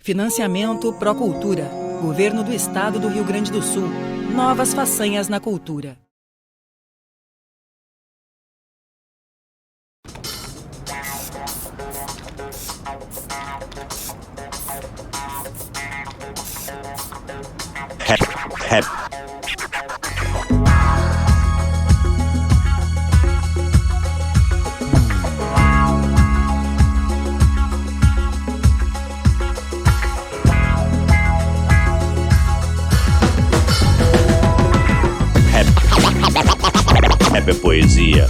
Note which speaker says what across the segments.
Speaker 1: Financiamento Procultura. Governo do Estado do Rio Grande do Sul. Novas façanhas na cultura.
Speaker 2: Rap é poesia.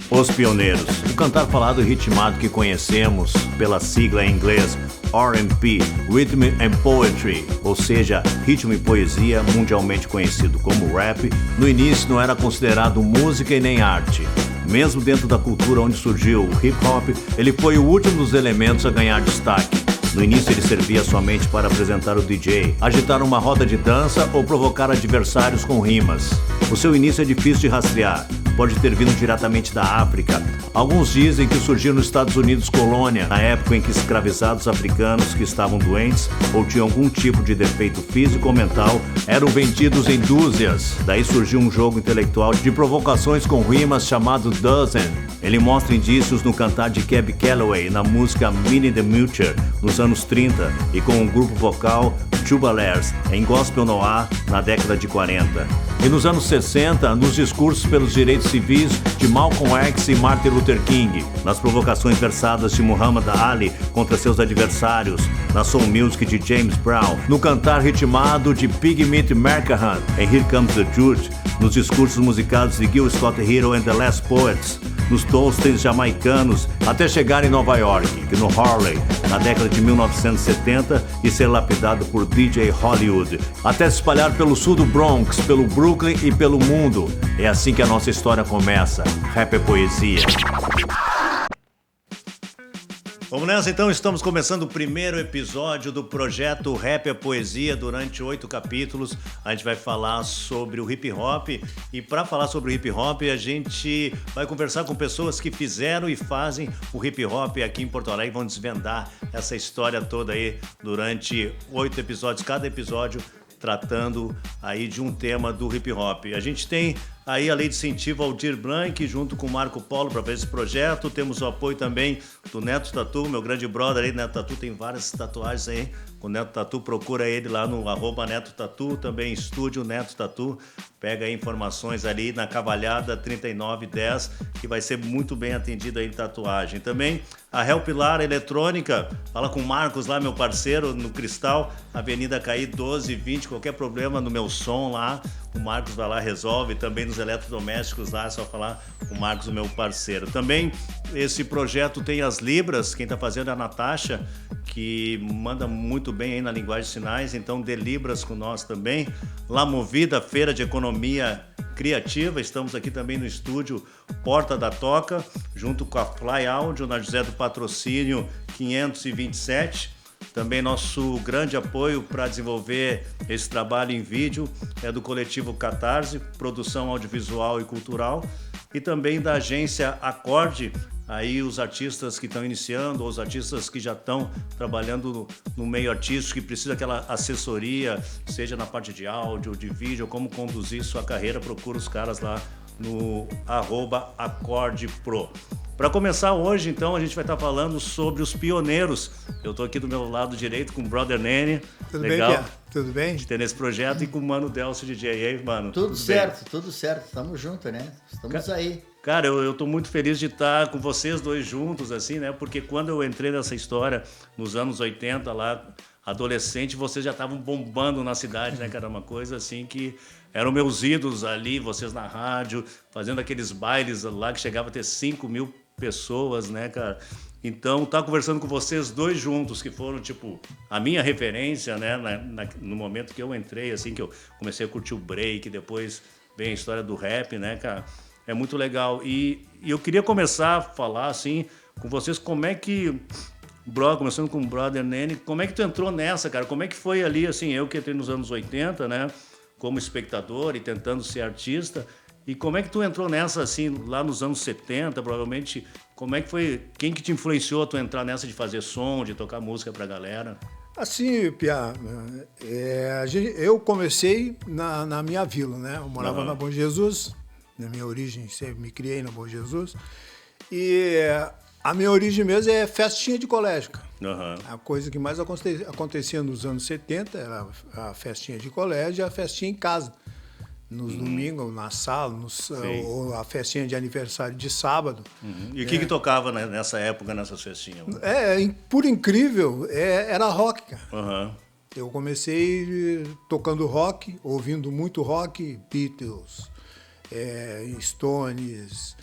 Speaker 2: Os Pioneiros, o cantar falado e ritmado que conhecemos pela sigla em inglês R&P, Rhythm and Poetry, ou seja, ritmo e poesia, mundialmente conhecido como rap, no início não era considerado música e nem arte. Mesmo dentro da cultura onde surgiu o hip hop, ele foi o último dos elementos a ganhar destaque. No início ele servia somente para apresentar o DJ, agitar uma roda de dança ou provocar adversários com rimas. O seu início é difícil de rastrear, pode ter vindo diretamente da África. Alguns dizem que surgiu nos Estados Unidos colônia, na época em que escravizados africanos que estavam doentes ou tinham algum tipo de defeito físico ou mental eram vendidos em dúzias. Daí surgiu um jogo intelectual de provocações com rimas chamado Dozen. Ele mostra indícios no cantar de Cab Calloway na música Minnie the Moocher nos anos 30 e com o grupo vocal Tubalaires em Gospel Noir na década de 40. E nos anos 60, nos discursos pelos direitos civis de Malcolm X e Martin Luther King, nas provocações versadas de Muhammad Ali contra seus adversários, na soul music de James Brown, no cantar ritmado de Pigmeat Mercahan em Here Comes the Truth, nos discursos musicados de Gil Scott-Heron and the Last Poets, nos toasts jamaicanos, até chegar em Nova York, no Harlem, na década de 1970 e ser lapidado por DJ Hollywood, até se espalhar pelo sul do Bronx, pelo Brooklyn e pelo mundo. É assim que a nossa história começa. Rap é poesia. Vamos nessa então, estamos começando o primeiro episódio do projeto Rap é Poesia. Durante 8 capítulos a gente vai falar sobre o hip hop, e para falar sobre o hip hop a gente vai conversar com pessoas que fizeram e fazem o hip hop aqui em Porto Alegre, vão desvendar essa história toda aí durante 8 episódios, cada episódio tratando aí de um tema do hip hop. A gente tem aí a Lei de Incentivo Aldir Blanc junto com o Marco Polo para fazer esse projeto. Temos o apoio também do Neto Tatu, meu grande brother aí. Neto Tatu tem várias tatuagens aí. O Neto Tatu, procura ele lá no @Neto Tatu, também estúdio Neto Tatu. Pega aí informações ali na Cavalhada 3910, que vai ser muito bem atendido aí em tatuagem. Também a Helpilar Eletrônica, fala com o Marcos lá, meu parceiro, no Cristal, Avenida Caí 1220, qualquer problema no meu som lá, o Marcos vai lá, resolve. Também nos eletrodomésticos lá, é só falar com o Marcos, o meu parceiro. Também esse projeto tem as Libras, quem está fazendo é a Natasha, que manda muito bem aí na linguagem de sinais, então dê Libras com nós também. La Movida, Feira de Economia Criativa, estamos aqui também no estúdio Porta da Toca, junto com a Fly Audio, na José do Patrocínio 527. Também nosso grande apoio para desenvolver esse trabalho em vídeo é do coletivo Catarse, produção audiovisual e cultural, e também da agência Acorde, aí os artistas que estão iniciando, ou os artistas que já estão trabalhando no meio artístico, que precisa daquela assessoria, seja na parte de áudio, de vídeo, como conduzir sua carreira, procura os caras lá no @AcordePro. Para começar hoje, então, a gente vai estar falando sobre os pioneiros. Eu estou aqui do meu lado direito com o Brother Nene.
Speaker 3: Tudo
Speaker 2: legal
Speaker 3: bem, Pia? Tudo bem?
Speaker 2: De ter nesse projeto, e com o Mano Delcio DJ. E aí, mano?
Speaker 4: Tudo certo, tudo certo. Tamo junto, né? Estamos aí.
Speaker 2: Cara, eu tô muito feliz de estar com vocês dois juntos, assim, né? Porque quando eu entrei nessa história, nos anos 80, lá, adolescente, vocês já estavam bombando na cidade, né, cara? Uma coisa assim que eram meus ídolos ali, vocês na rádio, fazendo aqueles bailes lá que chegava a ter 5.000 pessoas, né, cara? Então, tá conversando com vocês dois juntos, que foram, tipo, a minha referência, né, no momento que eu entrei, assim, que eu comecei a curtir o break, depois vem a história do rap, né, cara? É muito legal. E eu queria começar a falar, assim, com vocês, como é que... começando com o Brother Nene, como é que tu entrou nessa, cara? Como é que foi ali, assim, eu que entrei nos anos 80, né, como espectador e tentando ser artista, E como é que tu entrou nessa, assim, lá nos anos 70, provavelmente, como é que foi, quem que te influenciou a tu entrar nessa de fazer som, de tocar música pra galera?
Speaker 3: Assim, Pia, eu comecei na minha vila, né? Eu morava na Bom Jesus, na minha origem, sempre me criei na Bom Jesus. E a minha origem mesmo é festinha de colégio, cara. A coisa que mais acontecia nos anos 70 era a festinha de colégio e a festinha em casa. Nos domingos, na sala, ou a festinha de aniversário de sábado.
Speaker 2: E o que tocava nessa época, nessas festinhas?
Speaker 3: Por incrível, era rock, cara. Eu comecei tocando rock, ouvindo muito rock, Beatles, Stones,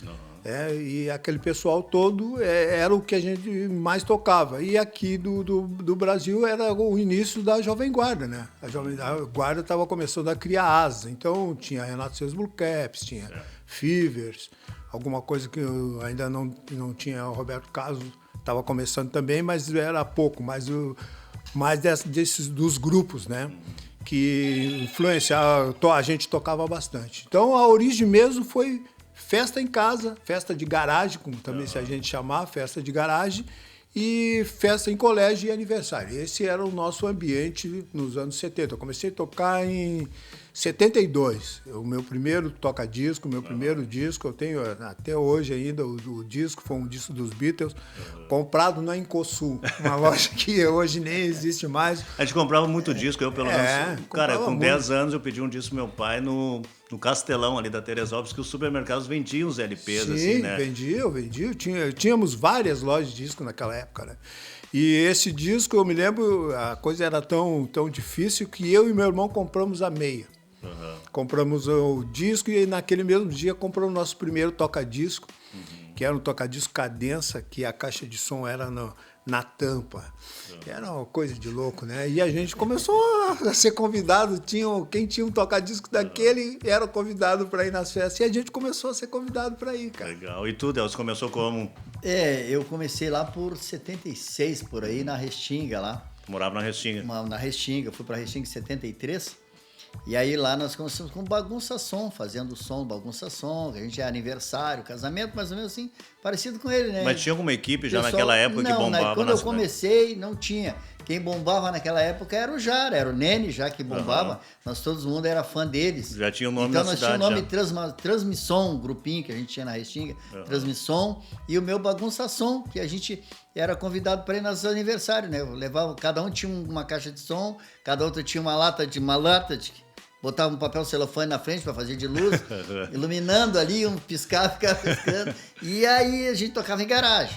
Speaker 3: e aquele pessoal todo era o que a gente mais tocava. E aqui do Brasil era o início da Jovem Guarda, né? A Jovem Guarda estava começando a criar asas, então tinha Renato Seus Blue Caps, tinha Fevers, alguma coisa que eu ainda não tinha, o Roberto Carlos estava começando também, mas era pouco, mais desses dos grupos, né? Que influenciava, a gente tocava bastante. Então a origem mesmo foi festa em casa, festa de garagem, como também se a gente chamar, festa de garagem, e festa em colégio e aniversário. Esse era o nosso ambiente nos anos 70. Eu comecei a tocar em 72. O meu primeiro toca-disco, meu primeiro disco, eu tenho até hoje ainda o disco, foi um disco dos Beatles, comprado na Incosul, uma loja que hoje nem existe mais.
Speaker 2: A gente comprava muito disco, eu pelo menos. Cara, com 10 anos eu pedi um disco pro meu pai no Castelão ali da Teresópolis, que os supermercados vendiam os LPs,
Speaker 3: Sim,
Speaker 2: assim, né?
Speaker 3: vendiam. Tínhamos várias lojas de disco naquela época, né? E esse disco, eu me lembro, a coisa era tão difícil que eu e meu irmão compramos a meia. Compramos o disco e naquele mesmo dia compramos o nosso primeiro toca-disco, que era um toca-disco Cadença, que a caixa de som era na tampa. Era uma coisa de louco, né? E a gente começou a ser convidado, quem tinha um toca-disco daquele era convidado para ir nas festas, e a gente começou a ser convidado para ir, cara.
Speaker 2: Legal. E tu, Delcio, começou como?
Speaker 4: Eu comecei lá por 76, por aí, na Restinga lá.
Speaker 2: Tu morava na Restinga?
Speaker 4: Na Restinga, fui para Restinga em 73. E aí lá nós começamos com Bagunça Som, fazendo som, Bagunça Som, que a gente é aniversário, casamento, mais ou menos assim, parecido com ele, né?
Speaker 2: Mas tinha alguma equipe já naquela época que bombava?
Speaker 4: Quando eu comecei, não tinha. Quem bombava naquela época era o Jara, era o Nene já que bombava. Nós, todo mundo era fã deles.
Speaker 2: Já tinha o nome
Speaker 4: então,
Speaker 2: da cidade.
Speaker 4: Então nós tínhamos o nome Transmissom, um grupinho que a gente tinha na Restinga, Transmissom, e o meu Bagunça Som, que a gente era convidado para ir nos aniversários, né? Eu levava, cada um tinha uma caixa de som, cada outro tinha uma lata de botava um papel celofane na frente para fazer de luz, iluminando ali, piscava, ficava piscando. E aí a gente tocava em garagem.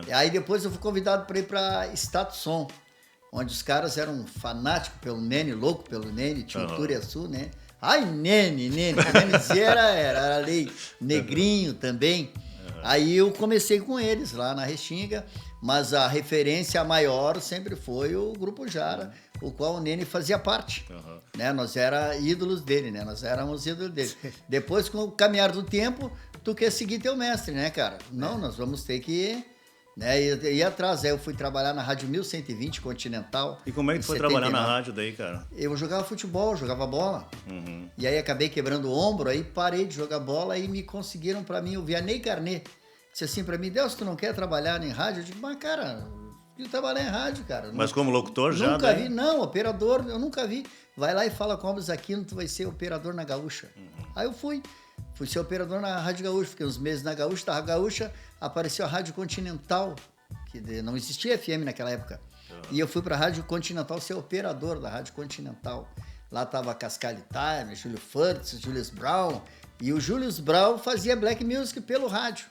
Speaker 4: E aí depois eu fui convidado para ir para Status Som, onde os caras eram fanáticos pelo Nene, louco pelo Nene, tinha o Turiaçu, né? Ai, Nene, o Nene dizia era lei, negrinho também. Aí eu comecei com eles lá na Restinga, mas a referência maior sempre foi o Grupo Jara, o qual o Nene fazia parte. Né? Nós éramos ídolos dele, né? Nós éramos ídolos dele. Depois, com o caminhar do tempo, tu quer seguir teu mestre, né, cara? Não, nós vamos ter que ir atrás. Aí eu fui trabalhar na Rádio 1120 Continental.
Speaker 2: E como é que tu foi trabalhar na rádio daí, cara?
Speaker 4: Eu jogava futebol, jogava bola. E aí acabei quebrando o ombro, aí parei de jogar bola e me conseguiram para mim o Vianney Carnet. Disse assim para mim, Deus, tu não quer trabalhar em rádio? Eu digo, mas cara, eu trabalhar em rádio, cara.
Speaker 2: Mas como locutor já?
Speaker 4: Nunca vi, não, operador, eu nunca vi. Vai lá e fala com o Alves Aquino, tu vai ser operador na Gaúcha. Aí eu fui ser operador na Rádio Gaúcha, fiquei uns meses na Gaúcha, da Gaúcha apareceu a Rádio Continental, que não existia FM naquela época. E eu fui para a Rádio Continental ser operador da Rádio Continental. Lá estava Cascale Time, Júlio Furtz, Julius Brown. E o Julius Brown fazia black music pelo rádio.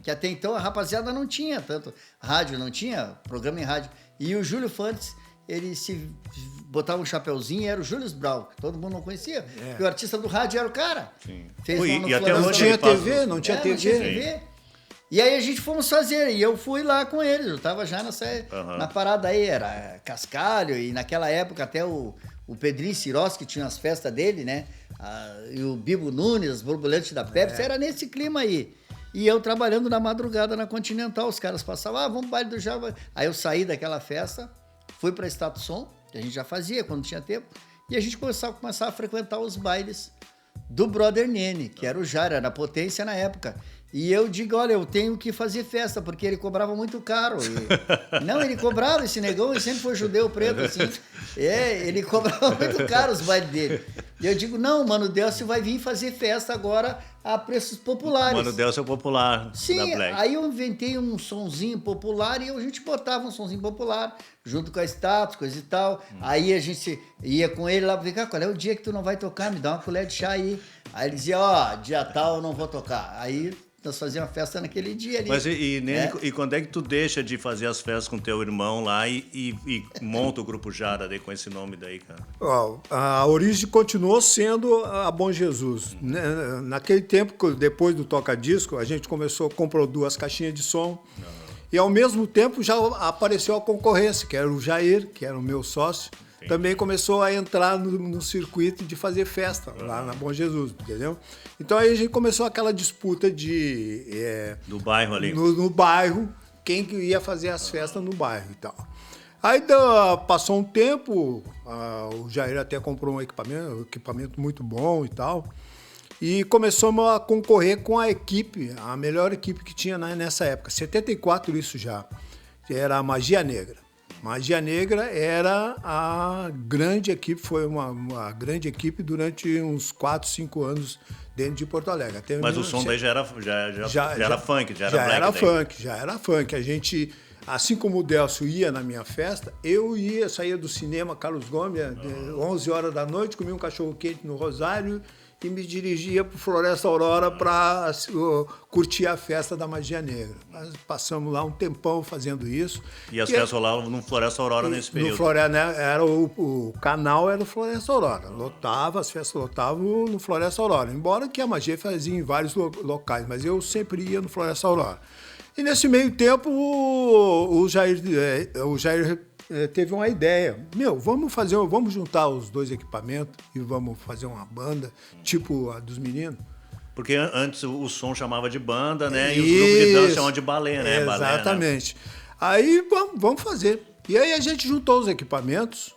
Speaker 4: Que até então a rapaziada não tinha tanto rádio, não tinha programa em rádio. E o Júlio Furtz, ele se botava um chapeuzinho e era o Julius Brown, que todo mundo não conhecia. Porque o artista do rádio era o cara. Fez
Speaker 2: e até
Speaker 3: não tinha TV, não tinha TV.
Speaker 4: E aí a gente fomos fazer, e eu fui lá com eles, eu tava já na parada aí, era Cascalho, e naquela época até o Pedrinho Cirós, que tinha as festas dele, né? E o Bibo Nunes, os borboletes da Pepsi, era nesse clima aí. E eu trabalhando na madrugada na Continental, os caras passavam, vamos pro baile do Java. Aí eu saí daquela festa, fui pra Status Som, que a gente já fazia quando tinha tempo, e a gente começava a frequentar os bailes do brother Nene, que era o Jair, era a potência na época. E eu digo, olha, eu tenho que fazer festa, porque ele cobrava muito caro. Não, ele cobrava, esse negão, ele sempre foi judeu preto, assim. Ele cobrava muito caro os bailes dele. E eu digo, não, Mano Delcio vai vir fazer festa agora a preços populares.
Speaker 2: Mano Delcio é o popular
Speaker 4: Sim,
Speaker 2: da Black.
Speaker 4: aí eu inventei um sonzinho popular e a gente botava um sonzinho popular junto com a status, coisa e tal. Aí a gente ia com ele lá, ficar, qual é o dia que tu não vai tocar? Me dá uma colher de chá aí. Aí ele dizia, ó, dia tal eu não vou tocar. Aí nós fazíamos uma festa naquele dia ali.
Speaker 2: Mas e quando é que tu deixa de fazer as festas com teu irmão lá e monta o Grupo Jara daí, com esse nome daí, cara?
Speaker 3: A origem continuou sendo a Bom Jesus. Naquele tempo, depois do toca-disco, a gente comprou 2 caixinhas de som. E ao mesmo tempo já apareceu a concorrência, que era o Jair, que era o meu sócio. Também começou a entrar no circuito de fazer festa lá na Bom Jesus, entendeu? Então aí a gente começou aquela disputa
Speaker 2: do bairro ali.
Speaker 3: No bairro, quem que ia fazer as festas no bairro e tal. Aí passou um tempo, o Jair até comprou um equipamento muito bom e tal, e começamos a concorrer com a equipe, a melhor equipe que tinha nessa época, 74 isso já, que era a Magia Negra. Magia Negra era a grande equipe, foi uma grande equipe durante uns 4, 5 anos dentro de Porto Alegre.
Speaker 2: Mas o som daí já era funk, já era black.
Speaker 3: Já era funk. A gente, assim como o Delcio ia na minha festa, eu saía do cinema Carlos Gomes, 11 horas da noite, comia um cachorro-quente no Rosário e me dirigia para Floresta Aurora para curtir a festa da Magia Negra. Nós passamos lá um tempão fazendo isso.
Speaker 2: E as festas rolavam no Floresta Aurora nesse período?
Speaker 3: No Floresta, né, o canal era o Floresta Aurora. As festas lotavam no Floresta Aurora. Embora que a Magia fazia em vários locais, mas eu sempre ia no Floresta Aurora. E nesse meio tempo, o Jair teve uma ideia. Vamos juntar os 2 equipamentos e vamos fazer uma banda, tipo a dos meninos.
Speaker 2: Porque antes o som chamava de banda, né? E os grupos de dança chamavam de balé, né?
Speaker 3: Exatamente. Balé, né? Aí, vamos fazer. E aí a gente juntou os equipamentos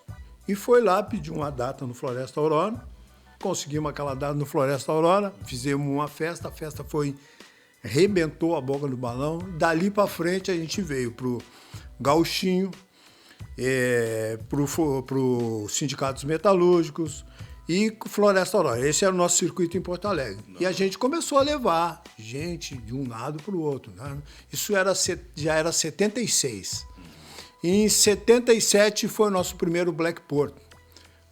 Speaker 3: e foi lá pedir uma data no Floresta Aurora. Conseguimos aquela data no Floresta Aurora, fizemos uma festa, a festa rebentou a boca do balão. Dali para frente a gente veio pro Gauchinho, pro Sindicatos Metalúrgicos e Floresta Aurora. Esse era o nosso circuito em Porto Alegre. E a gente começou a levar gente de um lado para o outro, né? Isso já era 76. E em 77 foi o nosso primeiro Black Porto.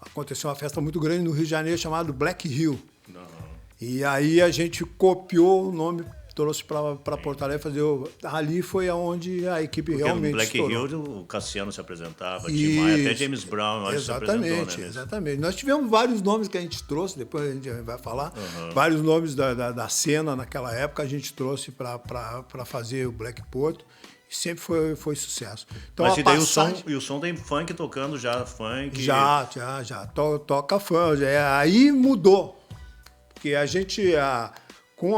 Speaker 3: Aconteceu uma festa muito grande no Rio de Janeiro chamada Black Hill. E aí a gente copiou o nome, trouxe para Porto Alegre fazer ali foi onde a equipe realmente
Speaker 2: no Black
Speaker 3: estourou.
Speaker 2: Hill o Cassiano se apresentava, Tim Maia, até James Brown se apresentou, né?
Speaker 3: Exatamente. Nós tivemos vários nomes que a gente trouxe, depois a gente vai falar, vários nomes da cena naquela época a gente trouxe para fazer o Black Porto e sempre foi sucesso. Então,
Speaker 2: mas e daí o som tem funk tocando já, funk?
Speaker 3: Já. Toca funk. Aí mudou, porque a gente... Com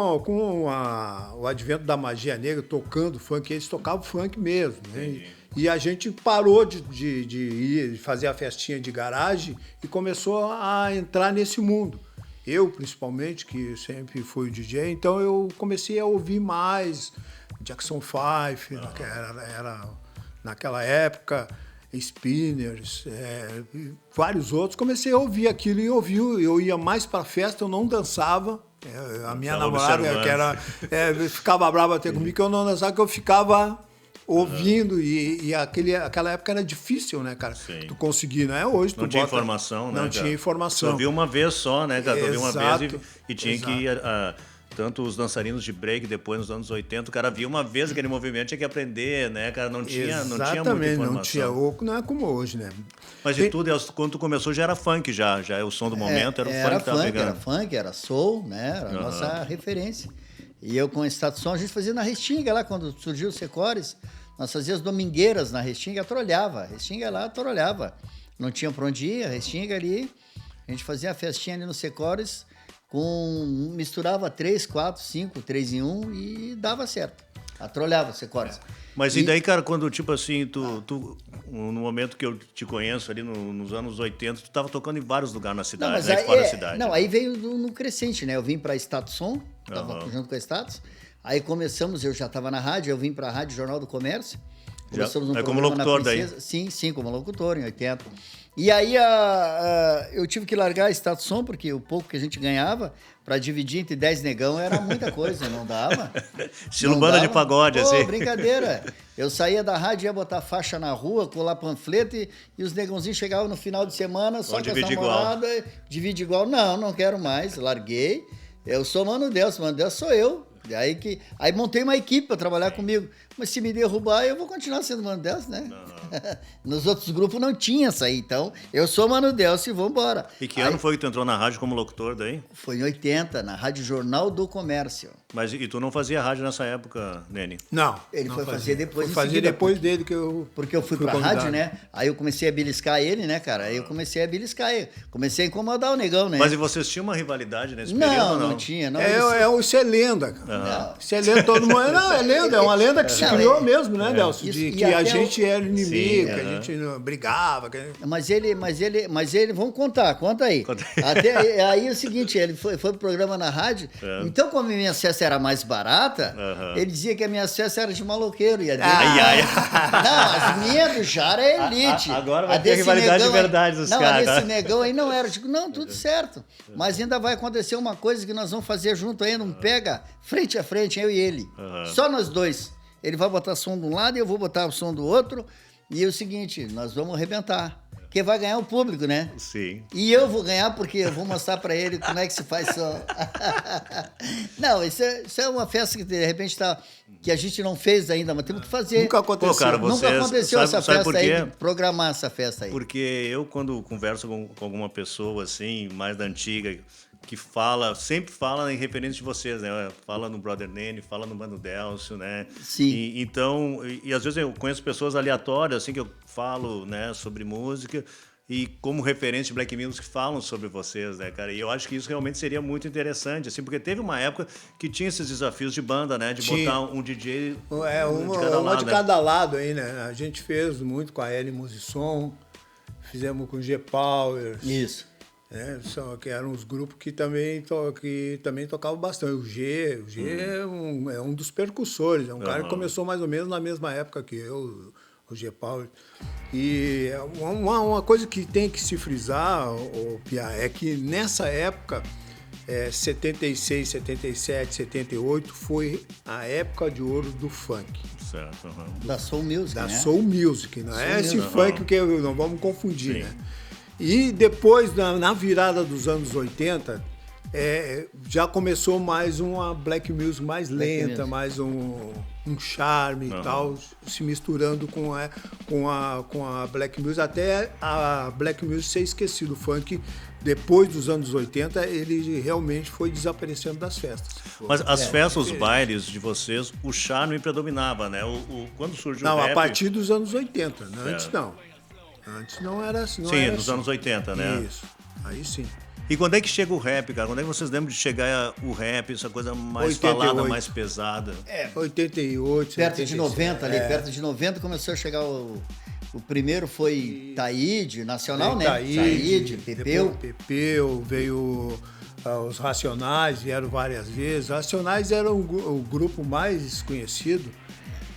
Speaker 3: o advento da Magia Negra tocando funk, eles tocavam funk mesmo, né? E a gente parou de ir fazer a festinha de garagem e começou a entrar nesse mundo. Eu, principalmente, que sempre fui DJ, então eu comecei a ouvir mais Jackson 5, era naquela época, Spinners, vários outros. Comecei a ouvir aquilo e eu ia mais para festa, eu não dançava. A minha namorada, que ficava brava até comigo, que eu não dançava, que eu ficava ouvindo. E aquela época era difícil, né, cara?
Speaker 2: Sim.
Speaker 3: Tu conseguir, não é hoje.
Speaker 2: Não tinha informação, né?
Speaker 3: Não tinha informação.
Speaker 2: Tu ouvia uma vez só, né, cara? Tu ouvia uma vez e tinha
Speaker 3: exato.
Speaker 2: que ir... tanto os dançarinos de break, depois nos anos 80, o cara via uma vez aquele movimento, tinha que aprender, né, cara? Não tinha muita informação.
Speaker 3: Não tinha. Não é como hoje, né?
Speaker 2: Mas de tudo, quando tu começou já era funk, já o som do momento, era o funk que tava pegando.
Speaker 4: Era funk, era soul, né? Era a nossa referência. E eu com o Estado Som, a gente fazia na Restinga lá, quando surgiu o Secores, nós fazíamos domingueiras na Restinga, trolhava. A Restinga lá, trolhava. Não tinha pra onde ir, a Restinga ali, a gente fazia a festinha ali no Secores, misturava 3, 4, 5, 3 em 1 e dava certo. Atrolhava, você corta.
Speaker 2: Mas e daí, cara, quando, tipo assim, tu no momento que eu te conheço ali nos anos 80, tu tava tocando em vários lugares na cidade,
Speaker 4: mas
Speaker 2: né?
Speaker 4: aí,
Speaker 2: Fora da cidade.
Speaker 4: Não, aí veio no crescente, né? Eu vim pra Status Som, tava junto com a Status. Aí começamos, eu já tava na rádio, eu vim pra Rádio Jornal do Comércio. Começamos um
Speaker 2: como
Speaker 4: programa
Speaker 2: locutor
Speaker 4: na Princesa. Sim, como locutor, em 80. E aí eu tive que largar a Status Som, porque o pouco que a gente ganhava, para dividir entre 10 negão, era muita coisa, não dava.
Speaker 2: Estilo banda de pagode, assim.
Speaker 4: Brincadeira. Eu saía da rádio, ia botar faixa na rua, colar panfleto, e os negãozinhos chegavam no final de semana, só com as namoradas, divide igual. Não quero mais, larguei. Eu sou Mano Deus sou eu. Aí montei uma equipe para trabalhar comigo. Mas se me derrubar, eu vou continuar sendo Mano Delcio, né? Nos outros grupos não tinha essa aí. Então, eu sou Mano Delcio e vambora.
Speaker 2: E que ano foi que tu entrou na rádio como locutor daí?
Speaker 4: Foi em 80, na Rádio Jornal do Comércio.
Speaker 2: Mas e tu não fazia rádio nessa época, Nene?
Speaker 3: Não.
Speaker 4: Ele foi fazer depois.
Speaker 3: Foi fazer depois dele que eu.
Speaker 4: Porque eu fui pra
Speaker 3: convidado.
Speaker 4: rádio, né? Aí eu comecei a beliscar ele, né, cara? Aí eu comecei a beliscar ele. Comecei a incomodar o negão, né?
Speaker 2: Mas e vocês tinham uma rivalidade nesse período ou não?
Speaker 4: Não tinha. Não,
Speaker 3: Isso é lenda, cara. Isso é lenda, todo mundo. Não, é lenda, é uma lenda que se criou mesmo, né, Delcio? De que a gente era inimigo, que a gente brigava.
Speaker 4: Mas ele, vamos contar, conta aí. Até aí é o seguinte, ele foi pro programa na rádio, então como a minha acesso era mais barata, ele dizia que a minha acesso era de maloqueiro. E a dele, não, as minhas do Jara é elite.
Speaker 2: Agora vai ter rivalidade de verdade dos caras.
Speaker 4: Não, desse negão aí não era. Tipo, não, tudo certo. Mas ainda vai acontecer uma coisa que nós vamos fazer junto ainda, pega frente a frente, eu e ele. Só nós dois. Ele vai botar som de um lado e eu vou botar o som do outro. E é o seguinte, nós vamos arrebentar. Quem vai ganhar é o público, né?
Speaker 2: Sim.
Speaker 4: E eu vou ganhar porque eu vou mostrar pra ele como é que se faz som. Não, isso é uma festa que de repente que a gente não fez ainda, mas temos que fazer.
Speaker 3: Nunca aconteceu.
Speaker 2: Pô, cara,
Speaker 4: Nunca aconteceu essa festa aí, de programar essa festa aí.
Speaker 2: Porque eu, quando converso com alguma pessoa assim, mais da antiga, que sempre fala em referência de vocês, né? Fala no Brother Nene, fala no Mano Delcio, né?
Speaker 4: Sim.
Speaker 2: Então, às vezes eu conheço pessoas aleatórias, assim, que eu falo, né, sobre música, e como referência de Black Music falam sobre vocês, né, cara? E eu acho que isso realmente seria muito interessante, assim, porque teve uma época que tinha esses desafios de banda, né? De botar um DJ
Speaker 3: de cada lado aí, né? A gente fez muito com a L Musicom, fizemos com o G-Power.
Speaker 4: Isso.
Speaker 3: Que eram os grupos que também tocavam bastante. O G é um dos percussores, é um cara que começou mais ou menos na mesma época que eu, o G. Paulo. E uma coisa que tem que se frisar, Pia, é que nessa época, 76, 77, 78, foi a época de ouro do funk.
Speaker 2: Certo.
Speaker 4: Da Soul Music,
Speaker 3: da
Speaker 4: né?
Speaker 3: Soul Music, não é esse funk que não vamos confundir, né? E depois, na virada dos anos 80, já começou mais uma black music mais lenta, mais um charme e tal, se misturando com a black music, até a black music ser esquecido. O funk, depois dos anos 80, ele realmente foi desaparecendo das festas.
Speaker 2: Mas as festas, os bailes de vocês, o charme predominava, né? Quando surgiu o rap...
Speaker 3: a partir dos anos 80, né? Antes não. Antes não era assim.
Speaker 2: Sim, nos anos 80, né?
Speaker 3: Isso, aí sim.
Speaker 2: E quando é que chega o rap, cara? Quando é que vocês lembram de chegar o rap, essa coisa mais 88. Falada, mais pesada?
Speaker 3: 88,
Speaker 4: perto
Speaker 3: 87,
Speaker 4: de 90 ali, perto de 90 começou a chegar o primeiro foi Taíde, Nacional, né? Taíde,
Speaker 3: Pepeu, veio os Racionais, vieram várias vezes. Os Racionais eram o grupo mais conhecido.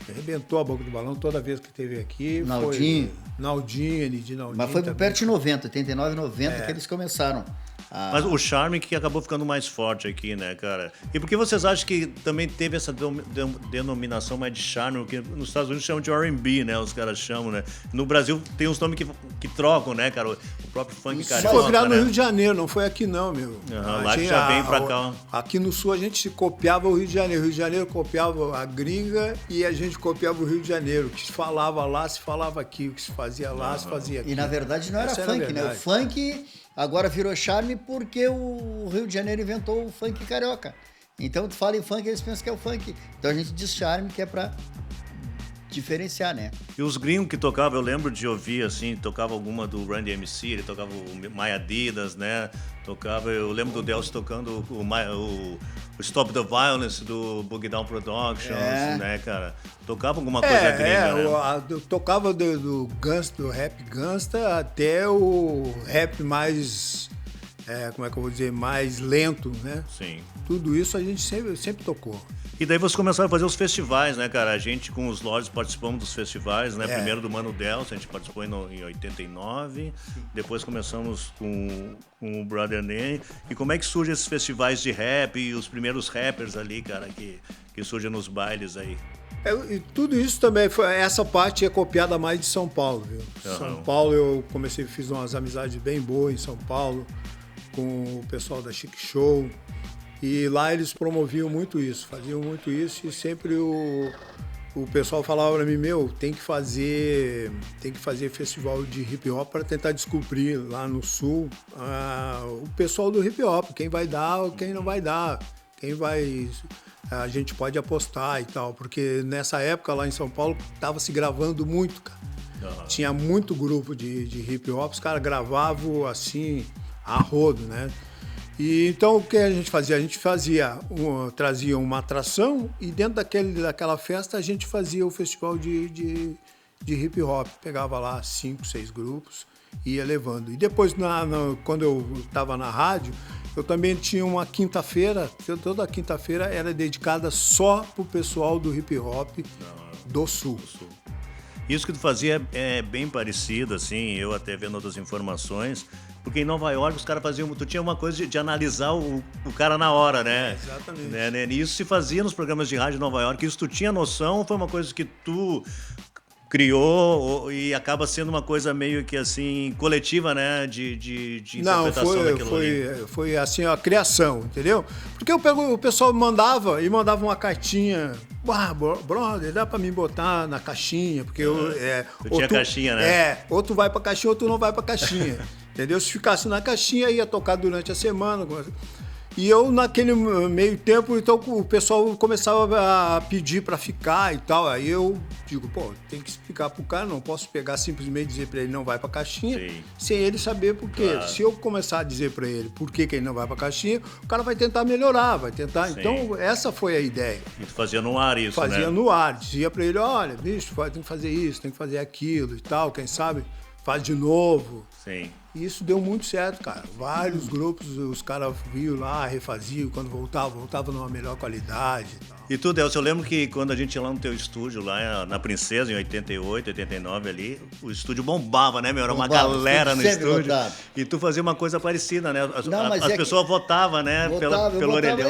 Speaker 3: Arrebentou a boca do balão toda vez que esteve aqui.
Speaker 4: Naldinho.
Speaker 3: Naldinho.
Speaker 4: Mas foi perto de 90, 89, 90 que eles começaram.
Speaker 2: Mas o charme que acabou ficando mais forte aqui, né, cara? E por que vocês acham que também teve essa denominação mais de charme? Que nos Estados Unidos chamam de R&B, né? Os caras chamam, né? No Brasil tem uns nomes que trocam, né, cara? O próprio funk carioca,
Speaker 3: foi criado no
Speaker 2: né?
Speaker 3: Rio de Janeiro, não foi aqui não, meu.
Speaker 2: Lá que já vem pra cá.
Speaker 3: Aqui no Sul a gente se copiava o Rio de Janeiro. O Rio de Janeiro copiava a gringa e a gente copiava o Rio de Janeiro. O que se falava lá, se falava aqui. O que se fazia lá, se fazia aqui.
Speaker 4: E na verdade não era funk, né? O funk... Agora virou charme porque o Rio de Janeiro inventou o funk carioca. Então, tu fala em funk, eles pensam que é o funk. Então, a gente diz charme, que é pra diferenciar, né?
Speaker 2: E os gringos que tocavam, eu lembro de ouvir, assim, tocava alguma do Run DMC, ele tocava o My Adidas, né? Eu lembro do Delcio tocando Stop the Violence do Boogie Down Productions, né, cara? Tocava alguma coisa gringa, né?
Speaker 3: Eu tocava do rap gangsta até o rap mais, como é que eu vou dizer, mais lento, né?
Speaker 2: Sim.
Speaker 3: Tudo isso a gente sempre tocou.
Speaker 2: E daí vocês começaram a fazer os festivais, né, cara? A gente com os Lords participamos dos festivais, né? Primeiro do Mano Delcio, a gente participou em 89. Depois começamos com o Brother Ney. E como é que surgem esses festivais de rap e os primeiros rappers ali, cara, que surgem nos bailes aí?
Speaker 3: E tudo isso também, essa parte é copiada mais de São Paulo, viu? São Paulo eu fiz umas amizades bem boas em São Paulo, com o pessoal da Chic Show. E lá eles promoviam muito isso, faziam muito isso e sempre o pessoal falava para mim, tem que fazer festival de hip hop para tentar descobrir lá no Sul o pessoal do hip hop, quem vai dar ou quem não vai dar, a gente pode apostar e tal, porque nessa época lá em São Paulo estava se gravando muito, cara. Tinha muito grupo de hip hop, os caras gravavam assim, a rodo, né? E então o que a gente fazia? A gente trazia uma atração e dentro daquela festa a gente fazia o festival de hip hop. Pegava lá 5, 6 grupos e ia levando. E depois, quando eu estava na rádio, eu também tinha uma quinta-feira, toda quinta-feira era dedicada só pro pessoal do hip hop do Sul.
Speaker 2: Isso que tu fazia é bem parecido, assim, eu até vendo outras informações, porque em Nova York os caras faziam, tu tinha uma coisa de analisar o cara na hora, né?
Speaker 3: Exatamente.
Speaker 2: Né? E isso se fazia nos programas de rádio em Nova York, isso tu tinha noção ou foi uma coisa que tu criou e acaba sendo uma coisa meio que assim, coletiva, né? De interpretação daquilo ali?
Speaker 3: Foi assim, a criação, entendeu? Porque o pessoal mandava uma cartinha. Brother, dá pra mim botar na caixinha, porque
Speaker 2: tu tinha caixinha, né?
Speaker 3: Ou tu vai pra caixinha ou tu não vai pra caixinha. Entendeu? Se ficasse na caixinha, ia tocar durante a semana. E eu, naquele meio tempo, então o pessoal começava a pedir pra ficar e tal. Aí eu digo, tem que explicar pro cara, não posso pegar simplesmente e dizer pra ele não vai pra caixinha, sem ele saber por quê. Claro. Se eu começar a dizer pra ele por que ele não vai pra caixinha, o cara vai tentar melhorar, vai tentar. Sim. Então, essa foi a ideia.
Speaker 2: E tu fazia no ar isso, né?
Speaker 3: Fazia no ar, dizia pra ele, olha, bicho, tem que fazer isso, tem que fazer aquilo e tal, quem sabe faz de novo.
Speaker 2: Sim.
Speaker 3: E isso deu muito certo, cara. Vários grupos, os caras vinham lá, refaziam, quando voltava numa melhor qualidade e tal.
Speaker 2: E tu, Delcio, eu lembro que quando a gente ia lá no teu estúdio, lá na Princesa, em 88, 89 ali, o estúdio bombava, né, meu? Era uma galera no estúdio. Votado. E tu fazia uma coisa parecida, né? As pessoas votavam, né? Pelo orelhão.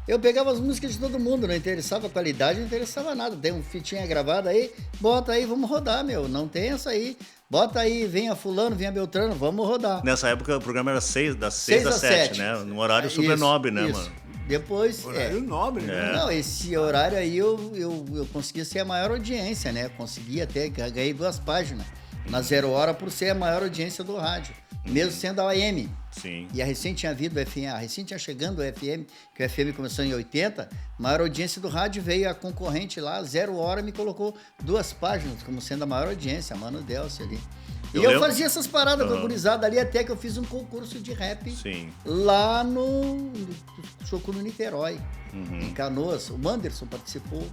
Speaker 4: Eu pegava as músicas de todo mundo, não interessava a qualidade, não interessava nada. Tem um fitinha gravada aí, bota aí, vamos rodar, meu. Não tem essa aí. Bota aí, venha fulano, venha Beltrano, vamos rodar.
Speaker 2: Nessa época o programa era das 6 às 7, né? Num horário super nobre, né, mano?
Speaker 4: Depois...
Speaker 3: Horário nobre, né?
Speaker 4: Não, esse horário aí eu conseguia ser a maior audiência, né? Consegui até, ganhei 2 páginas na 0 hora por ser a maior audiência do rádio. Mesmo sendo a AM.
Speaker 2: Sim.
Speaker 4: E a recém tinha vindo o FM, a recém tinha chegando o FM, que o FM começou em 80, a maior audiência do rádio veio a concorrente lá, 0 hora, me colocou 2 páginas como sendo a maior audiência, a Mano Delcio ali. E eu fazia essas paradas com a gurizada ali, até que eu fiz um concurso de rap lá no Choco no Niterói, em Canoas. O Manderson participou,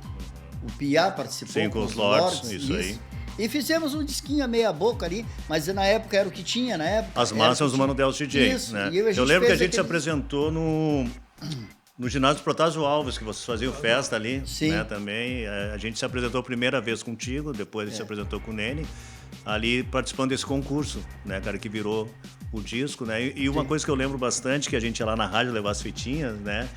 Speaker 4: o Piá participou.
Speaker 2: Sim, com os Lords, isso aí.
Speaker 4: E fizemos um disquinho a meia boca ali, mas na época era o que tinha, na época.
Speaker 2: As massas do Mano Delcio DJ, isso, né? Eu lembro que a gente se apresentou no ginásio Protásio Alves, que vocês faziam festa ali, né, também. A gente se apresentou a primeira vez contigo, depois a gente se apresentou com o Nene, ali participando desse concurso, né, cara, que virou o disco, né? E uma coisa que eu lembro bastante, que a gente ia lá na rádio levar as fitinhas, né?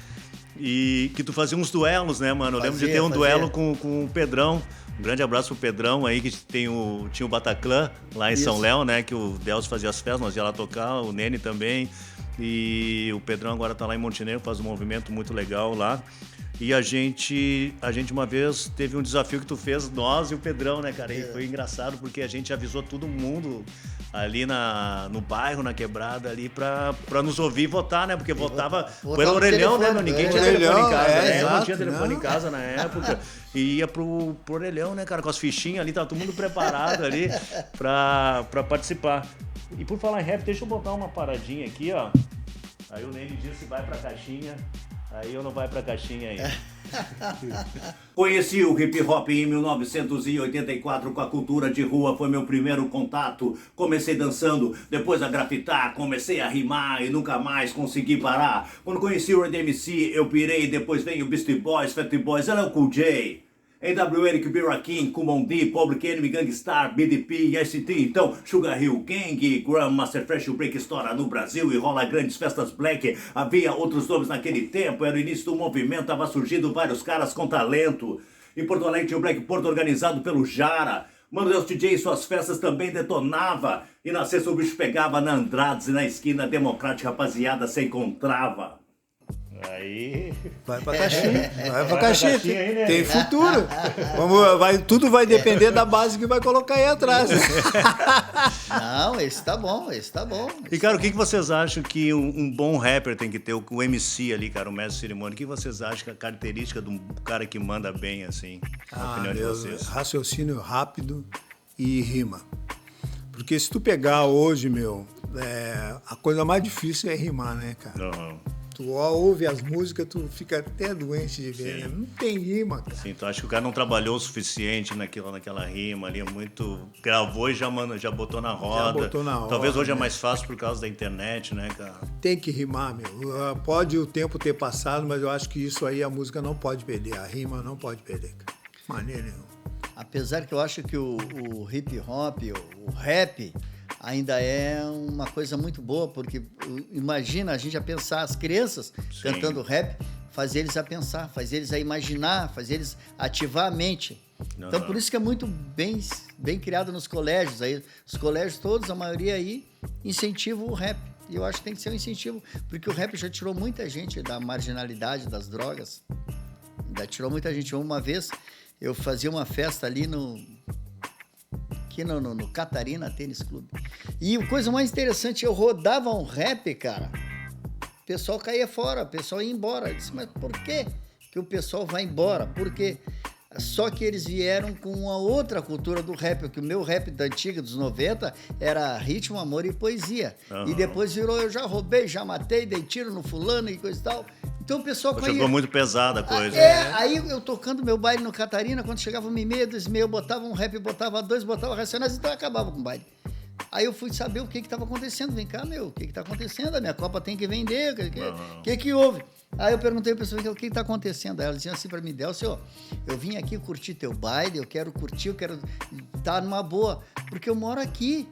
Speaker 2: E que tu fazia uns duelos, né, mano? Eu lembro de ter um duelo com o Pedrão. Um grande abraço pro Pedrão aí, que tinha o Bataclan lá em São Léo, né? Que o Delcio fazia as festas, nós ia lá tocar, o Nene também. E o Pedrão agora tá lá em Montenegro, faz um movimento muito legal lá. E a gente uma vez teve um desafio que tu fez, nós e o Pedrão, né, cara? E foi engraçado porque a gente avisou todo mundo ali no bairro, na quebrada ali, pra nos ouvir e votar, né? Porque votava pelo orelhão, né? Ninguém tinha telefone em casa, né? Eu não tinha telefone em casa na época. E ia pro orelhão, né, cara? Com as fichinhas ali, tava todo mundo preparado ali pra participar. E por falar em rap, deixa eu botar uma paradinha aqui, ó. Aí o Nene disse, vai pra caixinha. Aí eu não vai pra caixinha aí.
Speaker 5: Conheci o hip hop em 1984 com a cultura de rua, foi meu primeiro contato. Comecei dançando, depois a grafitar, comecei a rimar e nunca mais consegui parar. Quando conheci o Red MC, eu pirei, depois veio o Beastie Boys, Fat Boys, LL Cool J. A.W. Eric B. Rakim, Kumon D, Public Enemy, Gangstar, BDP, ST, então Sugar Hill Gang, Grandmaster Fresh, o break estoura no Brasil e rola grandes festas black. Havia outros nomes naquele tempo, era o início do movimento, tava surgindo vários caras com talento. Em Porto Alegre tinha o Black Porto organizado pelo Jara. Mano Deus DJ e suas festas também detonava. E na sexta o bicho pegava na Andrades e na esquina democrática rapaziada se encontrava.
Speaker 2: Aí...
Speaker 3: Vai pra caixinha, vai pra caixinha.
Speaker 2: Aí, né?
Speaker 3: Tem futuro. Tudo vai depender da base que vai colocar aí atrás.
Speaker 4: Não, esse tá bom.
Speaker 2: E, cara, o que vocês acham que um bom rapper tem que ter, o MC ali, cara, o mestre de cerimônia? O que vocês acham que é a característica de um cara que manda bem, assim, na opinião de vocês?
Speaker 3: Raciocínio rápido e rima. Porque se tu pegar hoje, a coisa mais difícil é rimar, né, cara?
Speaker 2: Uhum.
Speaker 3: Tu ouve as músicas, tu fica até doente de ver, né? Não tem rima, cara.
Speaker 2: Sim, tu acha que o cara não trabalhou o suficiente naquela rima ali, muito... Gravou e já botou na roda.
Speaker 3: Já botou na roda.
Speaker 2: Talvez hoje é mais fácil por causa da internet, né, cara?
Speaker 3: Tem que rimar, Pode o tempo ter passado, mas eu acho que isso aí a música não pode perder. A rima não pode perder, cara. Maneira nenhuma.
Speaker 4: Apesar que eu acho que o hip hop, o rap, ainda é uma coisa muito boa, porque imagina a gente a pensar, as crianças cantando rap, fazer eles a pensar, fazer eles a imaginar, fazer eles ativar a mente.
Speaker 2: Uhum.
Speaker 4: Então, por isso que é muito bem criado nos colégios. Aí, os colégios todos, a maioria aí, incentivam o rap. E eu acho que tem que ser um incentivo, porque o rap já tirou muita gente da marginalidade, das drogas. Já tirou muita gente. Uma vez, eu fazia uma festa ali no Catarina Tênis Clube. E a coisa mais interessante, eu rodava um rap, cara. O pessoal caía fora, o pessoal ia embora. Eu disse, mas por que o pessoal vai embora? Porque só que eles vieram com uma outra cultura do rap, porque o meu rap da antiga, dos 90, era ritmo, amor e poesia. Uhum. E depois virou, eu já roubei, já matei, dei tiro no fulano e coisa e tal. Então o pessoal caía.
Speaker 2: Ficou muito pesada a coisa.
Speaker 4: Aí eu tocando meu baile no Catarina, quando chegava 1h30, 2h30, eu botava um rap, botava 2, botava Racionais, então eu acabava com o baile. Aí eu fui saber o que estava acontecendo. Vem cá, o que está acontecendo? A minha Copa tem que vender, o que houve? Aí eu perguntei para a pessoa, o que está acontecendo? Aí ela dizia assim para mim, Delcio, eu vim aqui curtir teu baile, eu quero curtir, eu quero estar numa boa, porque eu moro aqui.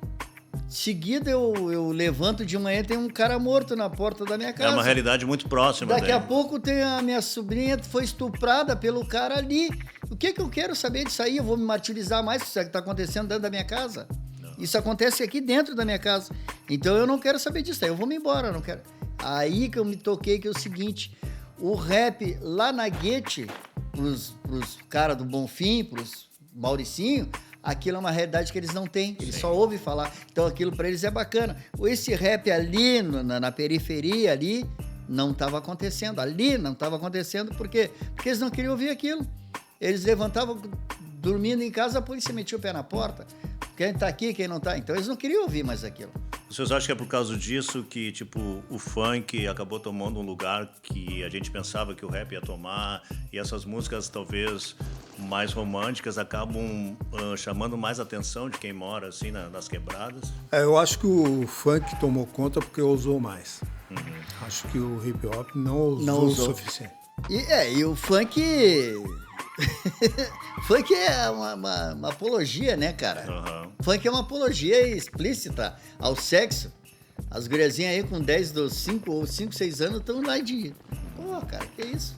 Speaker 4: Seguida eu levanto de manhã, tem um cara morto na porta da minha casa.
Speaker 2: É uma realidade muito próxima.
Speaker 4: Daqui a pouco tem a minha sobrinha, foi estuprada pelo cara ali. O que eu quero saber disso aí? Eu vou me martirizar mais se isso está acontecendo dentro da minha casa? Não. Isso acontece aqui dentro da minha casa. Então eu não quero saber disso aí, eu vou me embora, não quero. Aí que eu me toquei que é o seguinte, o rap lá na Guete, pros caras do Bonfim, pros Mauricinho, aquilo é uma realidade que eles não têm, eles só ouvem falar. Então aquilo para eles é bacana. Esse rap ali, na periferia ali, não estava acontecendo. Ali não estava acontecendo, por quê? Porque eles não queriam ouvir aquilo. Eles levantavam, dormindo em casa, a polícia metia o pé na porta. Quem tá aqui, quem não tá. Então eles não queriam ouvir mais aquilo.
Speaker 2: Vocês acham que é por causa disso que, tipo, o funk acabou tomando um lugar que a gente pensava que o rap ia tomar e essas músicas, talvez, mais românticas acabam chamando mais atenção de quem mora, assim, nas quebradas?
Speaker 3: Eu acho que o funk tomou conta porque usou mais. Uhum. Acho que o hip hop não usou o suficiente.
Speaker 4: E o funk... Funk é uma apologia, né, cara? Uhum. Funk é uma apologia explícita ao sexo. As guriazinhas aí com 5, 6 anos estão lá de... Pô, cara, que isso?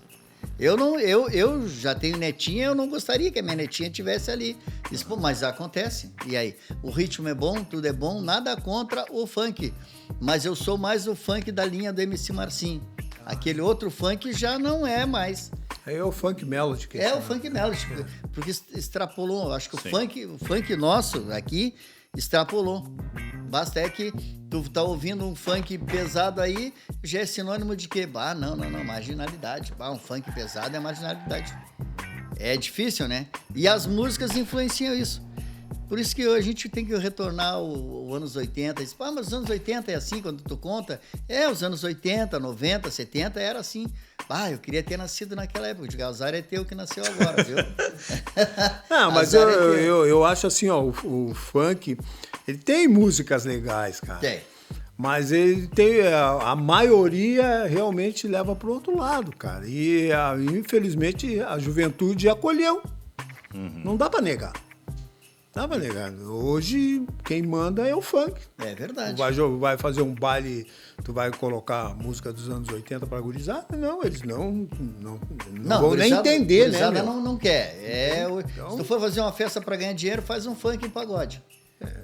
Speaker 4: Eu já tenho netinha, eu não gostaria que a minha netinha estivesse ali. Isso, pô, mas acontece. E aí? O ritmo é bom, tudo é bom, nada contra o funk. Mas eu sou mais o funk da linha do MC Marcinho. Aquele outro funk já não é mais.
Speaker 3: É o funk melody.
Speaker 4: O funk melody, porque extrapolou. Acho que o funk nosso aqui extrapolou. Basta é que tu tá ouvindo um funk pesado aí, já é sinônimo de quê? Não, marginalidade. Um funk pesado é marginalidade. É difícil, né? E as músicas influenciam isso. Por isso que a gente tem que retornar os anos 80. Diz, mas os anos 80 é assim, quando tu conta. Os anos 80, 90, 70 era assim. Eu queria ter nascido naquela época. De azar é teu que nasceu agora, viu?
Speaker 3: Não, mas eu acho assim, ó, o funk, ele tem músicas legais, cara.
Speaker 4: Tem.
Speaker 3: Mas ele tem, a maioria realmente leva para o outro lado, cara. E infelizmente a juventude acolheu. Não dá para negar. Dá pra negar. Hoje, quem manda é o funk.
Speaker 4: É verdade.
Speaker 3: Tu vai fazer um baile, tu vai colocar música dos anos 80 pra gurizada? Não, eles não vão nem entender, né?
Speaker 4: Gurizada não quer. Se tu for fazer uma festa pra ganhar dinheiro, faz um funk e pagode.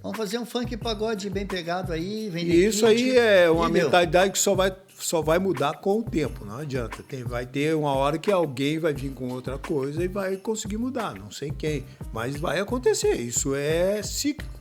Speaker 4: Vamos fazer um funk e pagode bem pegado aí, vender
Speaker 3: E isso
Speaker 4: kit,
Speaker 3: aí é uma mentalidade que só vai mudar com o tempo, não adianta. Vai ter uma hora que alguém vai vir com outra coisa e vai conseguir mudar, não sei quem, mas vai acontecer, isso é cíclico.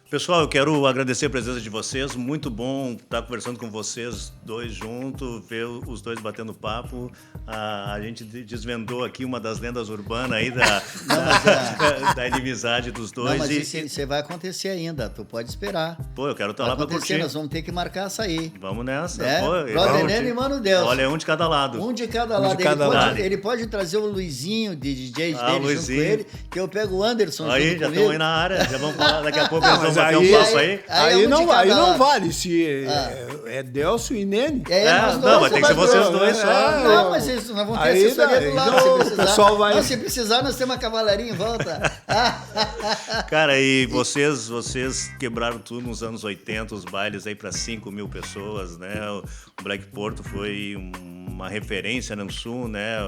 Speaker 2: Pessoal, eu quero agradecer a presença de vocês. Muito bom estar conversando com vocês dois juntos, ver os dois batendo papo. A gente desvendou aqui uma das lendas urbanas aí da inimizade dos dois.
Speaker 4: Não, mas isso vai acontecer ainda, tu pode esperar.
Speaker 2: Pô, eu quero estar lá para curtir.
Speaker 4: Nós vamos ter que marcar essa aí.
Speaker 2: Vamos nessa.
Speaker 4: Brother Nene e Mano Deus.
Speaker 2: Olha, um de cada lado.
Speaker 4: Um de cada lado. Ele pode trazer o Luizinho de DJ dele
Speaker 2: Luizinho.
Speaker 4: junto com ele, que eu pego o Anderson
Speaker 2: aí,
Speaker 4: junto
Speaker 2: já estão aí na área, já vamos falar daqui a pouco. Eles vão bater
Speaker 3: aí,
Speaker 2: um papo aí.
Speaker 3: Aí não vale, se é Delcio e Nene.
Speaker 2: Não, vai ter que ser vocês dois só.
Speaker 4: Não, mas nós vamos ter assessoria do lado,
Speaker 3: então,
Speaker 4: se precisar.
Speaker 3: Pessoal vai...
Speaker 4: Não, se precisar, nós temos uma cavalaria em volta.
Speaker 2: Cara, e vocês quebraram tudo nos anos 80, os bailes aí para 5 mil pessoas, né? O Black Porto foi uma referência no Sul, né?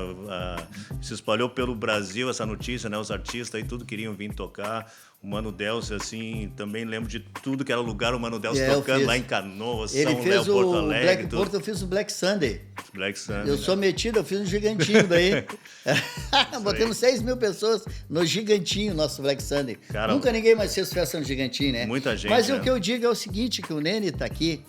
Speaker 2: Se espalhou pelo Brasil essa notícia, né? Os artistas aí tudo queriam vir tocar. O Mano Delcio, assim, também lembro de tudo que era lugar, o Mano Delcio tocando lá em Canoas, São Léo, Porto Alegre.
Speaker 4: Black Porto, eu fiz o Black Sunday.
Speaker 2: Black Sunday.
Speaker 4: Eu sou metido, eu fiz um gigantinho daí. Botamos 6 mil pessoas no gigantinho, nosso Black Sunday.
Speaker 2: Cara,
Speaker 4: nunca ninguém mais fez festa no gigantinho, né?
Speaker 2: Muita gente.
Speaker 4: Mas o que eu digo é o seguinte, que o Nene tá aqui,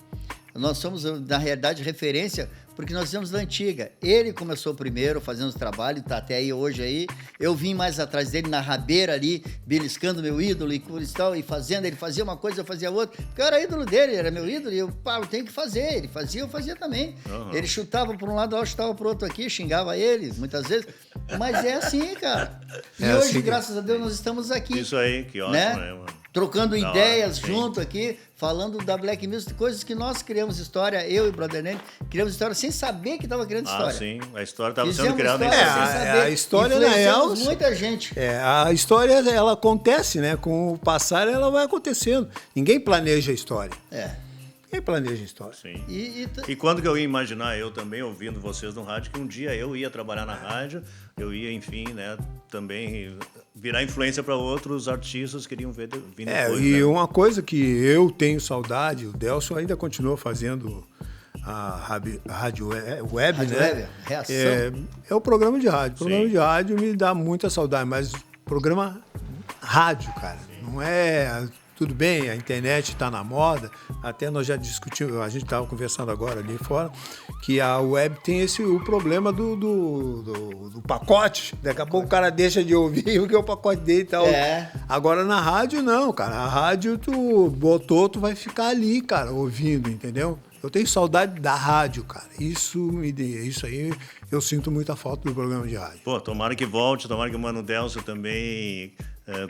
Speaker 4: nós somos, na realidade, referência, porque nós fizemos da antiga. Ele começou primeiro, fazendo os trabalhos, tá até aí hoje aí. Eu vim mais atrás dele, na rabeira ali, beliscando meu ídolo e tal, e fazendo. Ele fazia uma coisa, eu fazia outra. Porque eu era ídolo dele, era meu ídolo, e eu tenho que fazer. Ele fazia, eu fazia também. Uhum. Ele chutava por um lado, eu chutava por outro aqui, xingava ele, muitas vezes. Mas é assim, cara. E hoje, assim, graças a Deus, nós estamos aqui.
Speaker 2: Isso aí, que ótimo, né, mano?
Speaker 4: Trocando ideias junto aqui, falando da Black Music, coisas que nós criamos história, eu e o Brother Nene, criamos história sem saber que estava criando história.
Speaker 2: Sim, a história estava sendo criada.
Speaker 3: A história, na real,
Speaker 4: muita gente.
Speaker 3: A história, ela acontece, né? Com o passar, ela vai acontecendo. Ninguém planeja a história. Ninguém planeja a história.
Speaker 2: Sim. E quando que eu ia imaginar, eu também ouvindo vocês no rádio, que um dia eu ia trabalhar na rádio, eu ia, enfim, né, também virar influência para outros artistas que queriam vir depois.
Speaker 3: E
Speaker 2: né?
Speaker 3: uma coisa que eu tenho saudade, o Delcio ainda continua fazendo a rádio web, né?
Speaker 4: Web, reação.
Speaker 3: É o programa de rádio. O programa de rádio me dá muita saudade, mas programa rádio, cara, não é... Tudo bem, a internet está na moda, até nós já discutimos, a gente estava conversando agora ali fora, que a web tem o problema do pacote. Daqui a pouco o cara deixa de ouvir o que é o pacote dele e tal. Agora na rádio não, cara. A rádio tu botou, tu vai ficar ali, cara, ouvindo, entendeu? Eu tenho saudade da rádio, cara. Isso aí eu sinto muita falta do programa de rádio.
Speaker 2: Pô, tomara que volte, tomara que o Mano Delcio também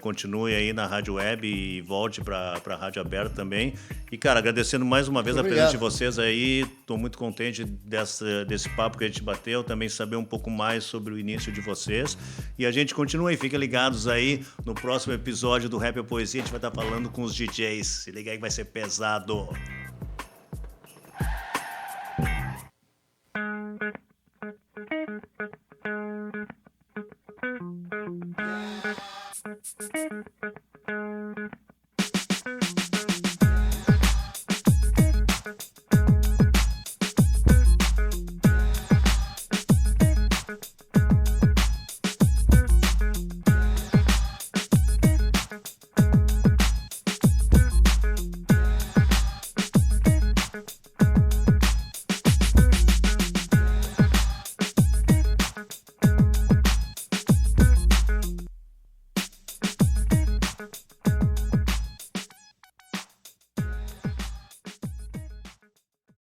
Speaker 2: continue aí na rádio web e volte para a rádio aberta também. E, cara, agradecendo mais uma vez a presença de vocês aí. Estou muito contente desse papo que a gente bateu, também saber um pouco mais sobre o início de vocês. E a gente continua aí, fiquem ligados aí. No próximo episódio do Rap e Poesia, a gente vai estar falando com os DJs. Se liga aí que vai ser pesado.
Speaker 6: Thank you.